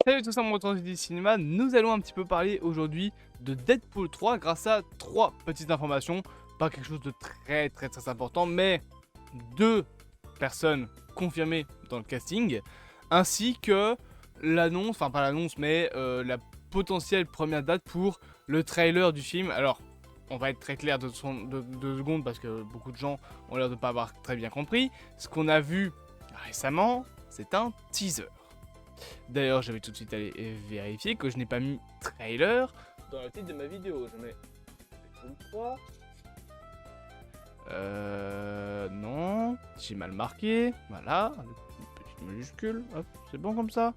Salut tout ça, mon retour du cinéma. Nous allons un petit peu parler aujourd'hui de Deadpool 3 grâce à trois petites informations. Pas quelque chose de très important, mais deux personnes confirmées dans le casting, ainsi que l'annonce, enfin pas l'annonce, mais la potentielle première date pour le trailer du film. Alors, on va être très clair deux secondes parce que beaucoup de gens ont l'air de ne pas avoir très bien compris. Ce qu'on a vu récemment, c'est un teaser. D'ailleurs, je vais tout de suite aller vérifier que je n'ai pas mis trailer dans le titre de ma vidéo. Je mets Deadpool 3. Non, j'ai mal marqué. Voilà, une petite majuscule. Hop, c'est bon comme ça.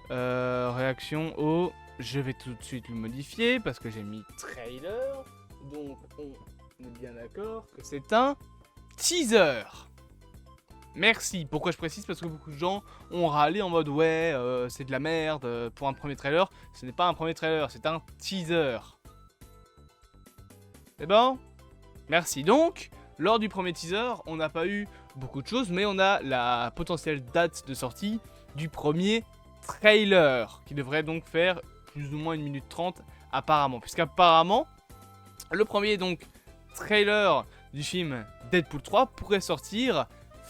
Réaction au. Je vais tout de suite le modifier parce que j'ai mis trailer. Donc, on est bien d'accord que c'est un teaser. Merci. Pourquoi je précise? Parce que beaucoup de gens ont râlé en mode ouais, c'est de la merde pour un premier trailer. Ce n'est pas un premier trailer, c'est un teaser. C'est bon? Merci. Donc, lors du premier teaser, on n'a pas eu beaucoup de choses, mais on a la potentielle date de sortie du premier trailer, qui devrait donc faire plus ou moins 1 minute 30 apparemment. Puisqu'apparemment, le premier donc trailer du film Deadpool 3 pourrait sortir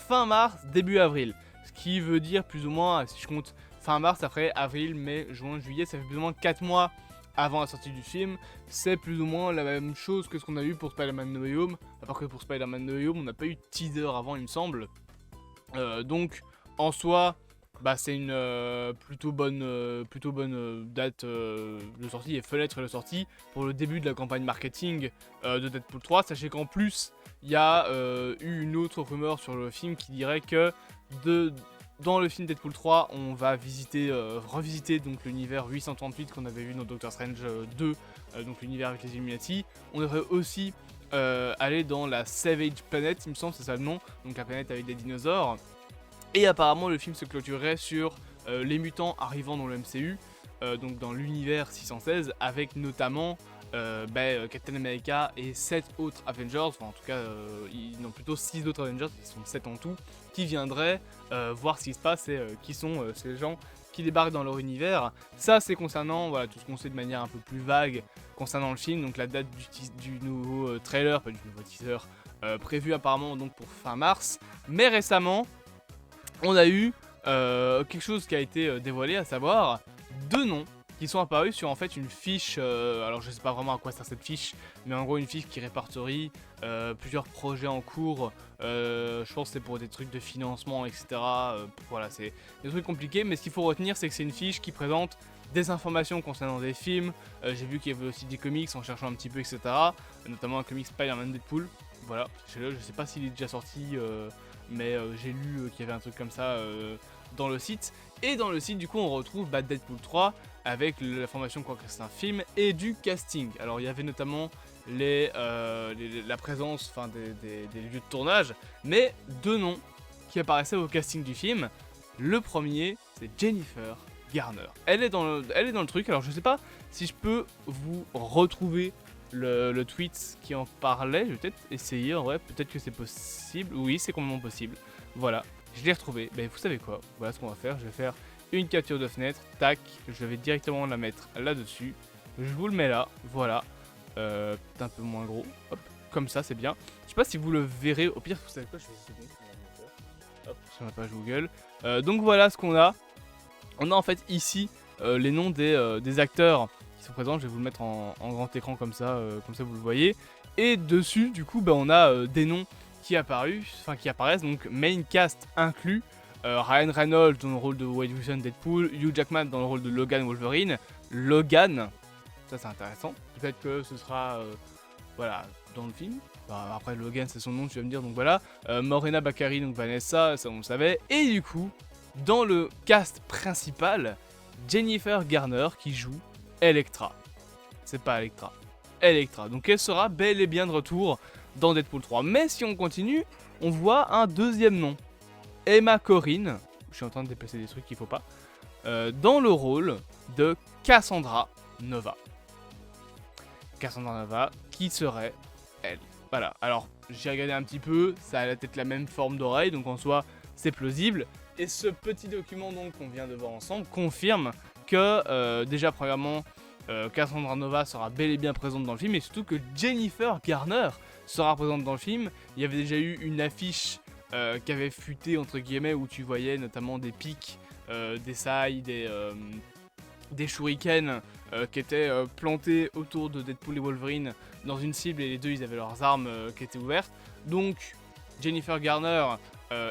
fin mars, début avril. Ce qui veut dire plus ou moins, si je compte fin mars, après avril, mai, juin, juillet, ça fait plus ou moins 4 mois avant la sortie du film. C'est plus ou moins la même chose que ce qu'on a eu pour Spider-Man No Way Home. À part que pour Spider-Man No Way Home, on n'a pas eu de teaser avant, il me semble. Donc, en soi, bah, c'est une plutôt bonne date de sortie et fenêtre de sortie pour le début de la campagne marketing de Deadpool 3. Sachez qu'en plus, il y a eu une autre rumeur sur le film qui dirait que dans le film Deadpool 3, on va revisiter donc l'univers 838 qu'on avait vu dans Doctor Strange 2, donc l'univers avec les Illuminati. On devrait aussi aller dans la Savage Planet, il me semble, c'est ça le nom, donc la planète avec des dinosaures. Et apparemment, le film se clôturerait sur les mutants arrivant dans le MCU, donc dans l'univers 616, avec notamment Captain America et 7 autres Avengers, enfin en tout cas, non plutôt 6 autres Avengers, ils sont 7 en tout, qui viendraient voir ce qui se passe et qui sont ces gens qui débarquent dans leur univers. Ça, c'est concernant voilà, tout ce qu'on sait de manière un peu plus vague concernant le film, donc la date du nouveau trailer, pas du nouveau teaser, prévu apparemment donc pour fin mars, mais récemment, on a eu quelque chose qui a été dévoilé, à savoir 2 noms qui sont apparus sur en fait une fiche, alors je sais pas vraiment à quoi sert cette fiche, mais en gros une fiche qui répertorie plusieurs projets en cours, je pense que c'est pour des trucs de financement, etc. Voilà, c'est des trucs compliqués, mais ce qu'il faut retenir, c'est que c'est une fiche qui présente des informations concernant des films. J'ai vu qu'il y avait aussi des comics en cherchant un petit peu, etc. Notamment un comic Spider-Man Deadpool. Voilà, je sais pas s'il est déjà sorti, mais j'ai lu qu'il y avait un truc comme ça dans le site. Et dans le site, du coup, on retrouve Deadpool 3 avec l'information quoi que c'est un film et du casting. Alors, il y avait notamment la présence des lieux de tournage, mais 2 noms qui apparaissaient au casting du film. Le premier, c'est Jennifer Garner. Elle est dans le truc. Alors, je sais pas si je peux vous retrouver le tweet qui en parlait. Je vais peut-être essayer en vrai, peut-être que c'est possible. Oui, c'est complètement possible. Voilà, je l'ai retrouvé. Ben, vous savez quoi? Voilà ce qu'on va faire. Je vais faire une capture de fenêtre. Tac, je vais directement la mettre là-dessus. Je vous le mets là. Voilà. Peut-être un peu moins gros. Hop, comme ça, c'est bien. Je sais pas si vous le verrez. Au pire, vous savez quoi? Je vais essayer de hop, sur ma page Google. Donc voilà ce qu'on a. On a en fait ici les noms des acteurs qui sont présents. Je vais vous le mettre en grand écran comme ça vous le voyez. Et dessus, du coup, on a des noms qui apparaissent, donc main cast inclus. Ryan Reynolds dans le rôle de Wade Wilson Deadpool, Hugh Jackman dans le rôle de Logan Wolverine. Logan, ça c'est intéressant. Peut-être que ce sera voilà, dans le film. Après Logan c'est son nom, tu vas me dire, donc voilà. Morena Baccarin, donc Vanessa, ça on le savait. Et du coup, dans le cast principal, Jennifer Garner qui joue Elektra. C'est pas Elektra. Elektra. Donc elle sera bel et bien de retour dans Deadpool 3. Mais si on continue, on voit un deuxième nom. Emma Corrin. Je suis en train de déplacer des trucs qu'il faut pas. Dans le rôle de Cassandra Nova. Cassandra Nova, qui serait elle. Voilà. Alors, j'ai regardé un petit peu. Ça a peut-être la même forme d'oreille. Donc en soi, c'est plausible. Et ce petit document donc qu'on vient de voir ensemble confirme que déjà premièrement Cassandra Nova sera bel et bien présente dans le film et surtout que Jennifer Garner sera présente dans le film. Il y avait déjà eu une affiche qui avait fuité entre guillemets où tu voyais notamment des pics, des sailles, des shurikens qui étaient plantés autour de Deadpool et Wolverine dans une cible et les deux ils avaient leurs armes qui étaient ouvertes. Donc Jennifer Garner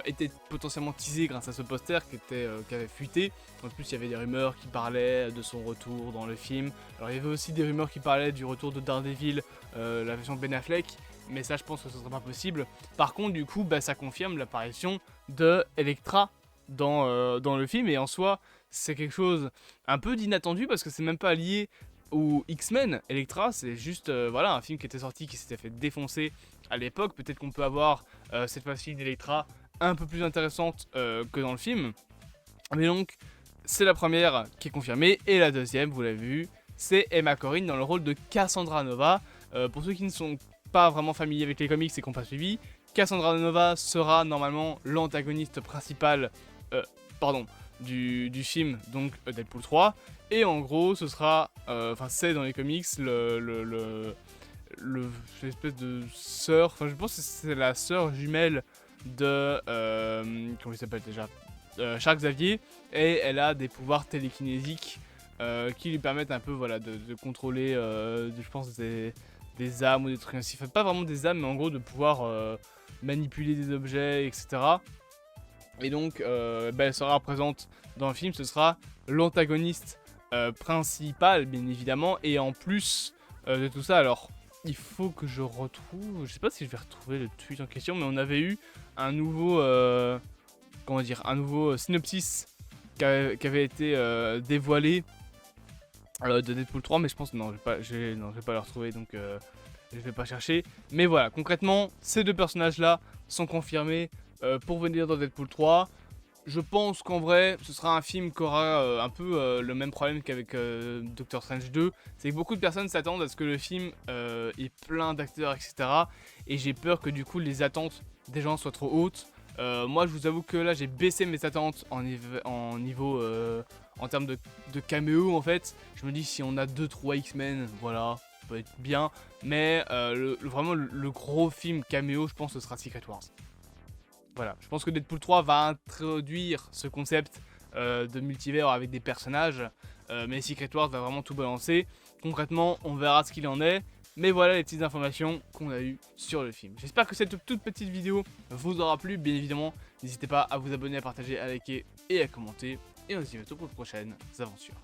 était potentiellement teasée grâce à ce poster qui avait fuité. En plus il y avait des rumeurs qui parlaient de son retour dans le film. Alors il y avait aussi des rumeurs qui parlaient du retour de Daredevil, la version Ben Affleck. Mais ça je pense que ce serait pas possible. Par contre du coup ça confirme l'apparition de Elektra dans le film. Et en soi c'est quelque chose un peu d'inattendu parce que c'est même pas lié aux X-Men. Elektra c'est juste voilà, un film qui était sorti qui s'était fait défoncer à l'époque. Peut-être qu'on peut avoir cette fois-ci une Elektra un peu plus intéressante que dans le film. Mais donc c'est la première qui est confirmée. Et la deuxième, vous l'avez vu, c'est Emma Corrin dans le rôle de Cassandra Nova. Pour ceux qui ne sont pas vraiment familiers avec les comics et qui n'ont pas suivi, Cassandra Nova sera normalement l'antagoniste principal du film, donc Deadpool 3. Et en gros ce sera, c'est dans les comics l'espèce de sœur, je pense que c'est la sœur jumelle de, comment il s'appelle déjà, Charles Xavier, et elle a des pouvoirs télékinésiques qui lui permettent un peu de contrôler, je pense, des âmes ou des trucs ainsi. Enfin, pas vraiment des âmes, mais en gros de pouvoir manipuler des objets, etc. Et donc, elle sera présente dans le film, ce sera l'antagoniste principal, bien évidemment, et en plus de tout ça, alors il faut que je retrouve, je sais pas si je vais retrouver le tweet en question, mais on avait eu un nouveau, un nouveau synopsis qui avait été dévoilé de Deadpool 3, mais je pense, non, je vais pas le retrouver, donc je vais pas chercher. Mais voilà, concrètement, ces deux personnages-là sont confirmés pour venir dans Deadpool 3. Je pense qu'en vrai, ce sera un film qui aura un peu le même problème qu'avec Doctor Strange 2. C'est que beaucoup de personnes s'attendent à ce que le film ait plein d'acteurs, etc. Et j'ai peur que du coup, les attentes des gens soient trop hautes. Moi, je vous avoue que là, j'ai baissé mes attentes en termes de caméo, en fait. Je me dis, si on a 2-3 X-Men, voilà, ça peut être bien. Mais vraiment, le gros film caméo, je pense que ce sera Secret Wars. Voilà, je pense que Deadpool 3 va introduire ce concept de multivers avec des personnages, mais Secret Wars va vraiment tout balancer. Concrètement, on verra ce qu'il en est, mais voilà les petites informations qu'on a eues sur le film. J'espère que cette toute petite vidéo vous aura plu, bien évidemment. N'hésitez pas à vous abonner, à partager, à liker et à commenter. Et on se dit à bientôt pour de prochaines aventures.